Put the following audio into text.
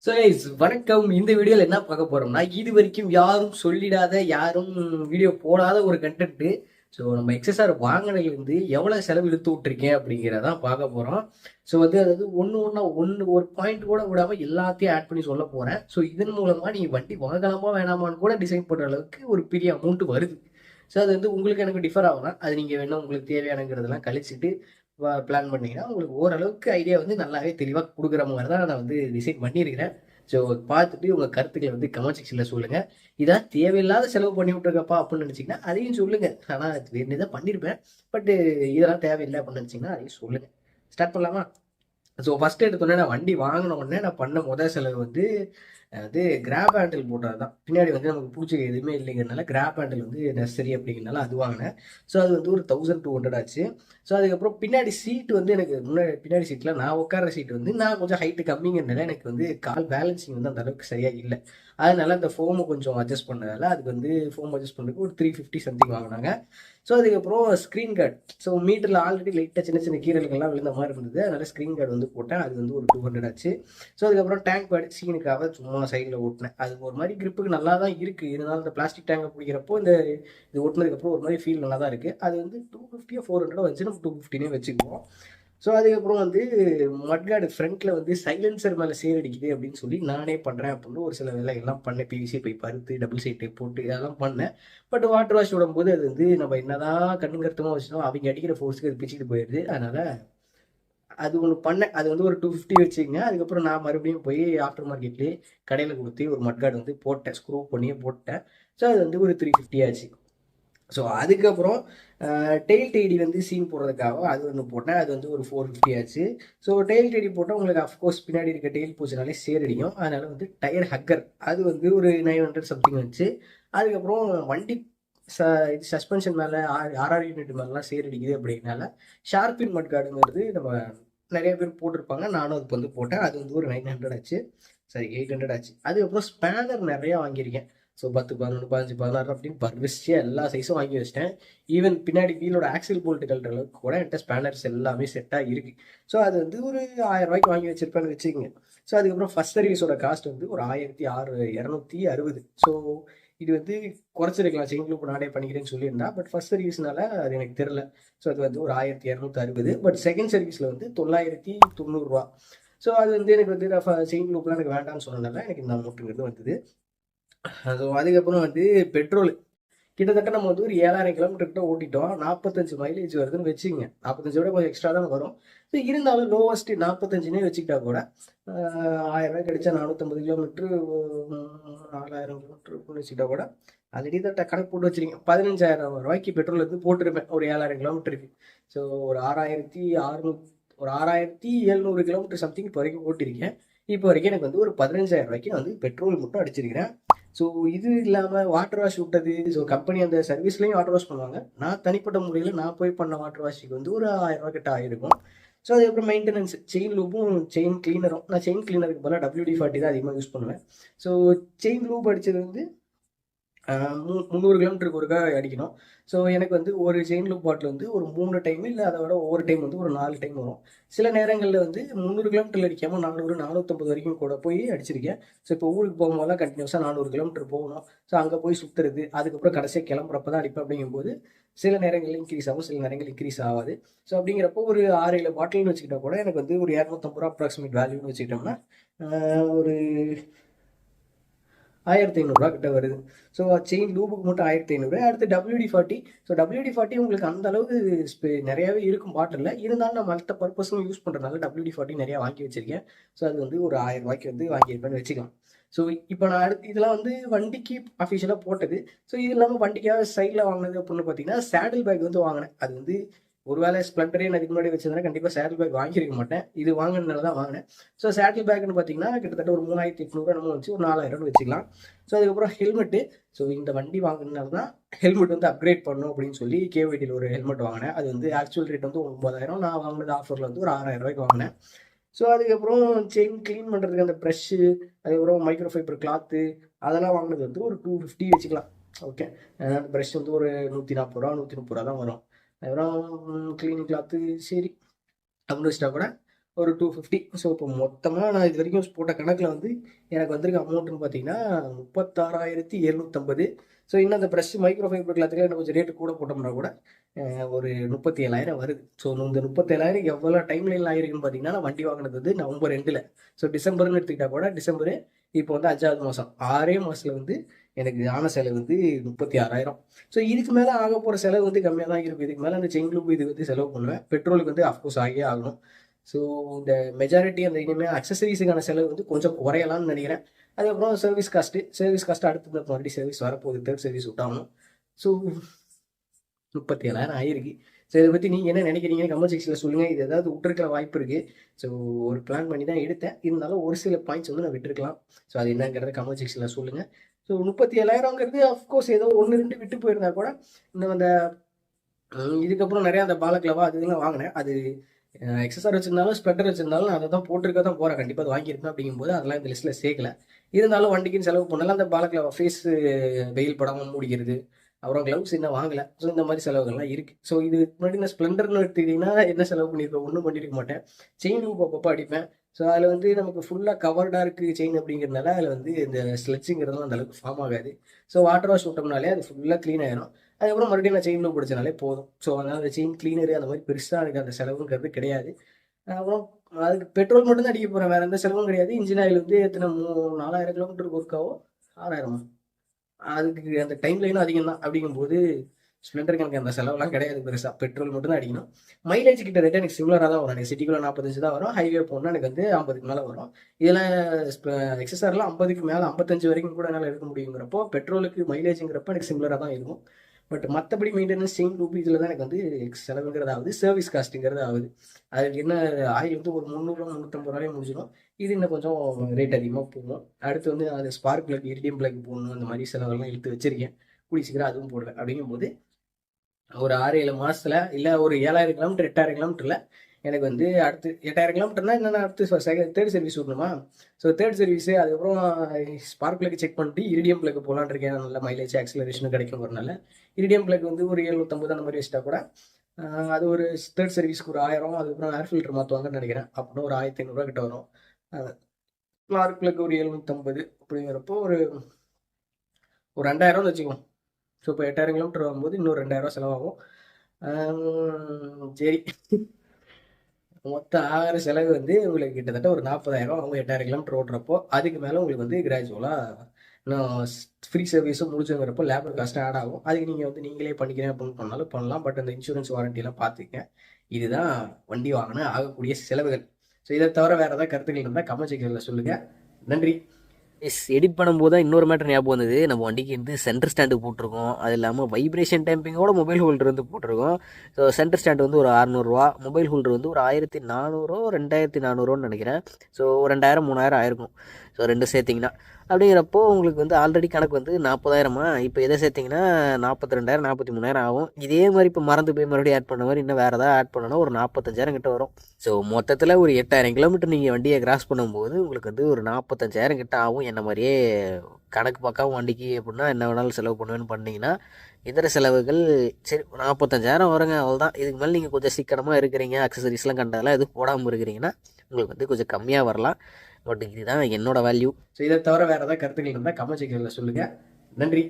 So guys வணக்கம். இந்த வீடியோவில் என்ன பார்க்க போறோம்னா, இது வரைக்கும் யாரும் சொல்லிடாத, யாரும் வீடியோ போடாத ஒரு கண்டென்ட். ஸோ நம்ம எக்ஸ்எஸ்ஆர் வாங்கினதுலேருந்து எவ்வளோ செலவு இழுத்து விட்டுருக்கேன் அப்படிங்கிறதான் பார்க்க போகிறோம். ஸோ அதாவது ஒன்று ஒன்றா ஒரு பாயிண்ட் கூட விடாமல் எல்லாத்தையும் ஆட் பண்ணி சொல்ல போகிறேன். ஸோ இதன் மூலமாக நீங்கள் வண்டி வாங்கலாமா வேணாமான்னு கூட டிசைட் பண்ணுற அளவுக்கு ஒரு பெரிய அமௌண்ட் வருது. ஸோ அது வந்து உங்களுக்கு எனக்கு டிஃபர் ஆகலாம். அது நீங்கள் வேணும் உங்களுக்கு தேவையானங்கிறதெல்லாம் கழிச்சிட்டு பிளான் பண்ணீங்கன்னா உங்களுக்கு ஓரளவுக்கு ஐடியா வந்து நல்லாவே தெளிவாக கொடுக்குற மாதிரி தான் நான் வந்து டிசைட் பண்ணியிருக்கிறேன். ஸோ பார்த்துட்டு உங்கள் கருத்துக்களை வந்து கமெண்ட் செக்ஷனில் சொல்லுங்கள். இதான் தேவையில்லாத செலவு பண்ணி விட்ருக்கப்பா அப்படின்னு நினச்சிங்கன்னா அதையும் சொல்லுங்கள். ஆனால் வேறு தான் பண்ணியிருப்பேன், பட்டு இதெல்லாம் தேவையில்லை அப்படின்னு நினச்சிங்கன்னா அதையும் சொல்லுங்கள். ஸ்டார்ட் பண்ணலாமா? ஸோ ஃபஸ்ட்டு எடுத்தோடனே நான் வண்டி வாங்கின உடனே நான் பண்ண முதல் செலவு வந்து அது கிராப் ஹேண்டில் போட்டது தான். பின்னாடி வந்து நமக்கு பிடிச்ச எதுவுமே இல்லைங்கிறதுனால கிராப் ஹேண்டில் வந்து நெசசரி அப்படிங்கிறனால அது வாங்கினேன். ஸோ அது வந்து ஒரு 1200 ஆச்சு. ஸோ அதுக்கப்புறம் பின்னாடி சீட்டு வந்து எனக்கு முன்னாடி பின்னாடி சீட்டில் நான் உட்கார சீட்டு வந்து நான் கொஞ்சம் ஹைட்டு கம்மிங்கிறனால எனக்கு வந்து கால் பேலன்சிங் வந்து அந்த அளவுக்கு சரியாக இல்லை. அதனால அந்த ஃபோமு கொஞ்சம் அட்ஜஸ்ட் பண்ணதால அதுக்கு வந்து ஃபோம் அட்ஜஸ்ட் பண்ணுறதுக்கு ஒரு 350 சம்திங் வாங்கினாங்க. ஸோ அதுக்கப்புறம் ஸ்க்ரீன் கார்டு, ஸோ மீட்டரில் ஆல்ரெடி லைட்டாக சின்ன சின்ன கீரல்கள்லாம் விழுந்த மாதிரி இருந்தது. அதனால ஸ்க்ரீன் கார்டு வந்து போட்டேன். அது வந்து ஒரு 200 ஆச்சு. ஸோ அதுக்கப்புறம் டேங்க் பேட் சீனுக்காக சும்மா சைடில் ஓட்டினேன். அது ஒரு மாதிரி கிரிப்புக்கு நல்லா தான் இருக்குது. இருந்தாலும் இந்த பிளாஸ்டிக் டேங்கை பிடிக்கிறப்போ இது ஓட்டினதுக்கப்புறம் ஒரு மாதிரி ஃபீல் நல்லா தான் இருக்குது. அது வந்து 250 400 வந்துச்சு. நம்ம 250 வச்சுக்குவோம். ஸோ அதுக்கப்புறம் வந்து மட்கார்டு ஃப்ரண்ட்டில் வந்து சைலன்சர் மேலே சேர் அடிக்குது அப்படின்னு சொல்லி நானே பண்ணுறேன் அப்படின்னு ஒரு சில வேலைகள்லாம் பண்ணேன். பிவிசி போய் பருத்து டபுள் சைட் டேப் போட்டு அதெல்லாம் பண்ணேன். பட் வாட்டர் வாஷ் விடும்போது அது வந்து நம்ம என்னதான் கண்ணுங்கருத்தமாக வச்சுட்டோம், அவங்க அடிக்கிற ஃபோர்ஸுக்கு அது பிச்சுட்டு போயிடுது. அதனால் அது ஒன்று பண்ணேன். அது வந்து ஒரு 250 வச்சுக்கங்க. அதுக்கப்புறம் நான் மறுபடியும் போய் ஆஃப்டர் மார்க்கெட்லேயே கடையில் கொடுத்து ஒரு மட்கார்டு வந்து போட்டேன், ஸ்க்ரூ பண்ணியே போட்டேன். ஸோ அது வந்து ஒரு 350 ஆச்சு. ஸோ அதுக்கப்புறம் டெயில் டெய்டி வந்து சீன் போடுறதுக்காக அது ஒன்று போட்டேன். அது வந்து ஒரு 450 ஆச்சு. ஸோ டெயில் டெய்டி போட்டால் உங்களுக்கு அஃப்கோர்ஸ் பின்னாடி இருக்க டெயில் பூச்சினாலே சேரடிக்கும். அதனால் வந்து டயர் ஹக்கர் அது வந்து ஒரு 900 சம்திங் வந்துச்சு. அதுக்கப்புறம் வண்டி இது சஸ்பென்ஷன் மேலே ஆர்ஆர் யூனிட் மேலாம் சேரடிக்குது அப்படின்னால ஷார்பின் மட் கார்டுங்கிறது நம்ம நிறைய பேர் போட்டிருப்பாங்க. நானும் அதுக்கு வந்து போட்டேன். அது வந்து ஒரு 900 ஆச்சு. சரி 800 ஆச்சு. அதுக்கப்புறம் ஸ்பேனர் நிறையா வாங்கியிருக்கேன். ஸோ 10 11 15 16 அப்படின்னு வரிசையாக எல்லா சைஸும் வாங்கி வச்சிட்டேன். ஈவன் பின்னாடி வீலோட ஆக்சில் போல்ட் கழட்டுற அளவுக்கு கூட என்கிட்ட ஸ்பேனர்ஸ் எல்லாமே செட்டாக இருக்குது. ஸோ அது வந்து ஒரு 1000 ரூபாய்க்கு வாங்கி வச்சிருப்பேன்னு வச்சுக்கோங்க. ஸோ அதுக்கப்புறம் ஃபர்ஸ்ட் சர்வீஸோட காஸ்ட் வந்து ஒரு 1260. ஸோ இது வந்து குறைச்சிருக்கலாம், செயின் லூப் நானே பண்ணிக்கிறேன்னு சொல்லியிருந்தா. பட் ஃபர்ஸ்ட் சர்வீஸ்னால அது எனக்கு தெரில. ஸோ அது வந்து ஒரு 1260. பட் செகண்ட் சர்வீஸில் வந்து 990. ஸோ அது வந்து எனக்கு வந்து செயின் லூப்லாம் எனக்கு வேண்டாம்னு சொன்னதால எனக்கு இந்த அமௌண்ட்டுங்கிறது வந்தது. ஸோ அதுக்கப்புறம் வந்து பெட்ரோல் கிட்டத்தட்ட நம்ம வந்து ஒரு 7000 கிலோமீட்டர் கிட்ட ஓட்டிட்டோம். 45 மைலேஜ் வருதுன்னு வச்சுக்கோங்க. 45 விட கொஞ்சம் எக்ஸ்ட்ரா தான் வரும். ஸோ இருந்தாலும் லோவஸ்ட் 45னே வச்சுக்கிட்டா கூட 1000 கிடைச்சா 450 கிலோமீட்டர் 4000 கிலோமீட்டர் வச்சுக்கிட்டா கூட ஆல்ரெடி தான் கணக்கு போட்டு வச்சிருக்கேன். 15,000 ரூபாய்க்கு பெட்ரோல் வந்து போட்டிருப்பேன் ஒரு 7000 கிலோமீட்டருக்கு. ஸோ ஒரு 6600 ஒரு 6700 கிலோமீட்டர் சம்திங் இப்போ வரைக்கும் ஓட்டியிருக்கேன். இப்போ வரைக்கும் எனக்கு வந்து ஒரு 15,000 ரூபாய்க்கு நான் வந்து பெட்ரோல் மட்டும் அடிச்சிருக்கிறேன். ஸோ இது இல்லாமல் வாட்டர் வாஷ் விட்டது. ஸோ கம்பெனி அந்த சர்வீஸ்லையும் வாட்டர் வாஷ் பண்ணுவாங்க. நான் தனிப்பட்ட முறையில் நான் போய் பண்ண வாட்டர் வாஷுக்கு வந்து ஒரு 1000 ரூபா கிட்ட ஆயிருக்கும். ஸோ அதுக்கப்புறம் மெயின்டெனன்ஸ், செயின் லூப்பும் செயின் கிளீனரும். நான் செயின் கிளீனருக்கு பதிலாக WD-40 தான் அதிகமாக யூஸ் பண்ணுவேன். ஸோ செயின் லூப் அடித்தது வந்து 300 கிலோமீட்டருக்கு ஒருக்கா அடிக்கணும். ஸோ எனக்கு வந்து ஒரு செயின் லூப் பாட்டில் வந்து ஒரு 3 டைம் இல்லை அதை விட ஒவ்வொரு டைம் வந்து ஒரு 4 டைம் வரும். சில நேரங்களில் வந்து 300 கிலோமீட்டர் அடிக்காமல் 400 450 வரைக்கும் கூட போய் அடிச்சிருக்கேன். ஸோ இப்போ ஊருக்கு போகும்போதெல்லாம் கண்டினியூஸாக 400 கிலோமீட்டர் போகணும். ஸோ அங்கே போய் சுற்றுறது, அதுக்கப்புறம் கடைசியாக கிளம்புறப்ப தான் அடிப்பேன். அப்படிங்கும்போது சில நேரங்களில் இன்க்ரீஸ் ஆகும், சில நேரங்கள் இன்க்ரீஸ் ஆகாது. ஸோ அப்படிங்கிறப்போ ஒரு 6-7 பாட்டில்னு வச்சுக்கிட்டா கூட எனக்கு வந்து ஒரு 250 அப்ராக்சிமேட் வேல்யூன்னு வச்சுக்கிட்டோம்னா ஒரு 1500 கிட்ட வருது. ஸோ செயின் லூபுக்கு மட்டும் 1500. அடுத்து WD-40. ஸோ WD-40 உங்களுக்கு அந்த அளவுக்கு நிறையாவே இருக்கும் பாட்டில். இருந்தாலும் நான் மற்ற பர்பஸும் யூஸ் பண்ணுறதுனால WD-40 நிறையா வாங்கி வச்சிருக்கேன். ஸோ அது வந்து ஒரு 1000 ரூபாய்க்கு வந்து வாங்கியிருப்பேன்னு வச்சுக்கலாம். ஸோ இப்போ நான் அடுத்து இதெல்லாம் வந்து வண்டிக்கு அஃபிஷியலாக போட்டது. ஸோ இது இல்லாமல் வண்டிக்காக சைடில் வாங்கினது அப்படின்னு பார்த்தீங்கன்னா சேடில் பேக் வந்து வாங்கினேன். அது வந்து ஒருவேளை ஸ்ப்ளெண்டரே நான் இதுக்கு முன்னாடி வச்சிருந்தேன், கண்டிப்பாக சேடில் பேக் வாங்கியிருக்க மாட்டேன். இது வாங்கினதுனால தான் வாங்கினேன். ஸோ சேடில் பேக்னு பார்த்தீங்கன்னா கிட்டத்தட்ட ஒரு 3800 என்னமோ வச்சு ஒரு 4000 வச்சுக்கலாம். ஸோ அதுக்கப்புறம் ஹெல்மெட்டு. ஸோ இந்த வண்டி வாங்கினால தான் ஹெல்மெட் வந்து அப்கிரேட் பண்ணணும் அப்படின்னு சொல்லி கேவிடியில் ஒரு ஹெல்மெட் வாங்கினேன். அது வந்து ஆக்சுவல் ரேட் வந்து 9000. நான் வாங்கினது ஆஃபரில் வந்து ஒரு 6000 ரூபாய்க்கு வாங்கினேன். ஸோ அதுக்கப்புறம் செயின் க்ளீன் பண்ணுறதுக்கு அந்த ப்ரெஷ்ஷு, அதுக்கப்புறம் மைக்ரோ ஃபைபர் கிளாத்து அதெல்லாம் வாங்கினது வந்து ஒரு 250 வச்சுக்கலாம். ஓகே. அந்த ப்ரெஷ் வந்து ஒரு 140 130 தான் வரும். அதுக்கப்புறம் க்ளீனிங் கிளாத்து சரி அப்படின்னு வச்சுட்டா கூட ஒரு 250. ஸோ இப்போ மொத்தமாக நான் இது வரைக்கும் போட்ட கணக்கில் வந்து எனக்கு வந்திருக்க அமௌண்ட்டுன்னு பார்த்தீங்கன்னா 36,750. ஸோ இன்னும் அந்த ப்ரெஷ் மைக்ரோ ஃபைபர் கிளாத்துக்கு இன்னும் கொஞ்சம் ரேட்டு கூட போட்டோம்னா கூட ஒரு 37,000 வருது. ஸோ இந்த 37,000 எவ்வளோ டைம் லைனில் ஆயிருக்குன்னு பார்த்தீங்கன்னா, நான் வண்டி வாங்கினது வந்து நவம்பர் 2. ஸோ டிசம்பர்னு எடுத்துக்கிட்டா கூட டிசம்பரு இப்போ வந்து 5வது மாதம், 6 மாதத்தில் வந்து எனக்கு ஆன செலவு வந்து 36,000. ஸோ இதுக்கு மேலே ஆக போகிற செலவு வந்து கம்மியாக தான் இருக்கும். இதுக்கு மேலே அந்த செயின் லூப் இது வந்து செலவு பண்ணுவேன். பெட்ரோலுக்கு வந்து அஃப்கோர்ஸ் ஆகியே ஆகணும். ஸோ இந்த மெஜாரிட்டி அந்த இனிமேல் அக்சசரிஸுக்கான செலவு வந்து கொஞ்சம் குறையலாம்னு நினைக்கிறேன். அதுக்கப்புறம் சர்வீஸ் காஸ்ட்டு அடுத்து மறுபடியும் சர்வீஸ் வரப்போகுது, தேர்ட் சர்வீஸ் விட்டாகணும். ஸோ 37,000 ஆயிருக்கு. ஸோ இதை பற்றி நீங்கள் என்ன நினைக்கிறீங்க கமெண்ட் செக்ஷனில் சொல்லுங்கள். இது ஏதாவது விட்டுருக்கிற வாய்ப்பு இருக்குது. ஸோ ஒரு பிளான் பண்ணி தான் எடுத்தேன். இருந்தாலும் ஒரு சில பாயிண்ட்ஸ் வந்து நான் விட்டுருக்கலாம். ஸோ அது என்னங்கிறத கமெண்ட் செக்ஷனில் சொல்லுங்கள். ஸோ 37,000ங்கிறது அஃப்கோர்ஸ் ஏதோ 1-2 விட்டு போயிருந்தா கூட இன்னும் அந்த இதுக்கப்புறம் நிறையா அந்த பாலக்லவா அது இதெல்லாம் வாங்கினேன். அது எக்ஸஸார் வச்சிருந்தாலும் ஸ்ப்ளெண்டர் வச்சிருந்தாலும் நான் அதை தான் போட்டிருக்க தான் போகிறேன். கண்டிப்பாக அது வாங்கியிருப்பேன். அப்படிங்கும்போது அதெல்லாம் இந்த லிஸ்ட்டில் சேர்க்கல. இருந்தாலும் வண்டிக்குன்னு செலவு பண்ணலாம். அந்த பாலக்லவா ஃபேஸ் வெயில் படாமல் மூடிக்கிறது, அப்புறம் க்ளவுஸ் இன்னும் வாங்கலை. ஸோ இந்த மாதிரி செலவுகள்லாம் இருக்குது. ஸோ இது முன்னாடி நான் ஸ்ப்ளெண்டர்னு எடுத்துக்கிட்டிங்கன்னா என்ன செலவு பண்ணியிருப்பேன்? ஒன்றும் பண்ணியிருக்க மாட்டேன். செயின் லூப் அப்பப்போ அடிப்பேன். ஸோ அதில் வந்து நமக்கு ஃபுல்லாக கவர்டாக இருக்குது செயின் அப்படிங்கிறதுனால அதில் வந்து இந்த ஸ்லெட்ஸுங்கிறதுலாம் அந்தளவுக்கு ஃபார்ம் ஆகாது. ஸோ வாட்டர் வாஷ் விட்டோம்னாலே அது ஃபுல்லாக க்ளீன் ஆயிடும். அதுக்கப்புறம் மறுபடியும் நான் செயின் லூப் பிடிச்சனாலே போதும். ஸோ அதனால் அந்த செயின் கிளீனரு அந்த மாதிரி பெருசாக எனக்கு அந்த செலவுங்கிறது கிடையாது. அப்புறம் அதுக்கு பெட்ரோல் மட்டும் தான் அடிக்க போகிறேன், வேறு எந்த செலவும் கிடையாது. இன்ஜின் ஆயில் வந்து எத்தனை 4,000 கிலோமீட்டருக்கு ஒர்க்காவோ 6,000. அதுக்கு அந்த டைம் லைனும் அதிகம் தான். அப்படிங்கும்போது ஸ்ப்ளெண்டருக்கு எனக்கு அந்த செலவுலாம் கிடையாது பெருசாக. பெட்ரோல் மட்டும் தான் அடிக்கணும். மைலேஜ் கிட்டத்தட்ட எனக்கு சிமிலராக தான் வரும். எனக்கு சிட்டிக்குள்ளே 45 தான் வரும். ஹைவே போனால் எனக்கு வந்து 50க்கு மேலே வரும். இதெல்லாம் எக்ஸஸார்லாம் 50க்கு மேலே 55 வரைக்கும் கூட என்னால் எடுக்க முடியுங்கிறப்போ பெட்ரோலுக்கு மைலேஜுங்கிறப்ப எனக்கு சிமிலராக தான் இருக்கும். பட் மற்றபடி மெயின்டெனன்ஸ் செயின் லூப் இதில் தான் எனக்கு வந்து செலவுங்கிறது ஆகுது. சர்வீஸ் காஸ்ட்டுங்கிறது ஆகுது. அதுக்கு என்ன ஆயில் வந்து ஒரு 300-350 முடிஞ்சிடும். இது இன்னும் கொஞ்சம் ரேட் அதிகமாக போகும். அடுத்து வந்து அது ஸ்பார்க் பிளக், இரிடியம் பிளக் போடணும். அந்த மாதிரி செலவெல்லாம் இழுத்து வச்சிருக்கேன். கூடி சீக்கிரம் அதுவும் போடுவேன். அப்படிங்கும்போது ஒரு 6-7 மாதத்தில் இல்லை ஒரு 7,000 கிலோமீட்டர் 8,000 கிலோமீட்டரில் எனக்கு வந்து அடுத்து 8,000 கிலோமீட்டர்னா என்னென்ன அடுத்து தேர்ட் சர்வீஸ் விடணுமா? ஸோ தேர்ட் சர்வீஸு அதுக்கப்புறம் ஸ்பார்க் பிளக் செக் பண்ணிட்டு இரிடியம் பிளக் போகலான்னு இருக்கேன். நல்ல மைலேஜ் ஆக்சிலரேஷனும் கிடைக்கும். வரனால இரிடியம் பிளக் வந்து ஒரு 750 அந்த மாதிரி வச்சுட்டா கூட அது ஒரு தேர்ட் சர்வீஸ்க்கு ஒரு 1000. அதுக்கப்புறம் ஏர் ஃபில்டர் மாற்றுவாங்கன்னு நினைக்கிறேன். அப்படின்னா ஒரு 1,500 கிட்ட வரும். ஸ்பார்க் பிளக் ஒரு 750 அப்படிங்கிறப்போ ஒரு 2,000 வச்சுக்குவோம். ஸோ இப்போ 8,000 கிலோமீட்டர் வரும்போது இன்னொரு 2,000 செலவாகும். சரி, மொத்தம் ஆகிற செலவு வந்து உங்களுக்கு கிட்டத்தட்ட ஒரு 40,000 ஆகும் 8,000 கிலோமீட்டர் ஓட்டுறப்போ. அதுக்கு மேலே உங்களுக்கு வந்து கிராஜுவலாக இன்னும் ஃப்ரீ சர்வீஸும் முடிச்சுங்கிறப்போ லேபர் காஸ்ட்டு ஆட் ஆகும். அதுக்கு நீங்கள் வந்து நீங்களே பண்ணிக்கிறேன் அப்படின்னு பண்ணாலும் பண்ணலாம். பட் அந்த இன்சூரன்ஸ் வாரண்டிலாம் பார்த்துக்கங்க. இதுதான் வண்டி வாங்கின ஆகக்கூடிய செலவுகள். ஸோ இதை தவிர வேறு ஏதாவது கருத்துக்கள் இருந்தால் கமெண்ட் செக்ஷனில் சொல்லுங்கள். நன்றி. எடிட் பண்ணும்போது தான் இன்னொரு மேட்டர் ஞாபகம் வந்தது. நம்ம வண்டிக்கு வந்து சென்டர் ஸ்டாண்டு போட்டிருக்கோம். அது இல்லாமல் வைப்ரேஷன் டேம்பிங்கோட மொபைல் ஹோல்டர் வந்து போட்டிருக்கோம். ஸோ சென்டர் ஸ்டாண்டு வந்து ஒரு 600 மொபைல் ஹோல்டர் வந்து ஒரு 1,400 2,400 நினைக்கிறேன். ஸோ 2,000 3,000 ஆயிருக்கும். ஸோ ரெண்டும் சேர்த்திங்கன்னா அப்படிங்கிறப்போ உங்களுக்கு வந்து ஆல்ரெடி கணக்கு வந்து 40,000. இப்போ எதை சேர்த்திங்கன்னா 42,000 43,000 ஆகும். இதே மாதிரி இப்போ மறந்து போய் மறுபடியும் ஆட் பண்ண மாதிரி இன்னும் வேறு ஏதாவது ஆட் பண்ணணும் ஒரு 45,000 கிட்ட வரும். ஸோ மொத்தத்தில் ஒரு 8,000 கிலோமீட்டர் நீங்கள் வண்டியை கிராஸ் பண்ணும்போது உங்களுக்கு வந்து ஒரு 45,000 கிட்ட ஆகும். என்ன மாதிரியே கணக்கு பார்க்காம வண்டிக்கு எப்படின்னா என்ன வேணாலும் செலவு பண்ணுவேன்னு பண்ணிங்கன்னா இதர செலவுகள் சரி 45,000 வருங்க, அவ்வளோதான். இதுக்கு மேலே நீங்கள் கொஞ்சம் சீக்கிரமாக இருக்கிறீங்க, அக்சசரிஸ்லாம் கண்டதெல்லாம் எதுவும் போடாமல் இருக்கிறீங்கன்னா உங்களுக்கு வந்து கொஞ்சம் கம்மியாக வரலாம். பட் இதுதான் என்னோட வேல்யூ. ஸோ இதை தவிர வேறு ஏதாவது கருத்துக்கள் இருந்தால் கமெண்ட் செக்ஷனில் சொல்லுங்கள். நன்றி.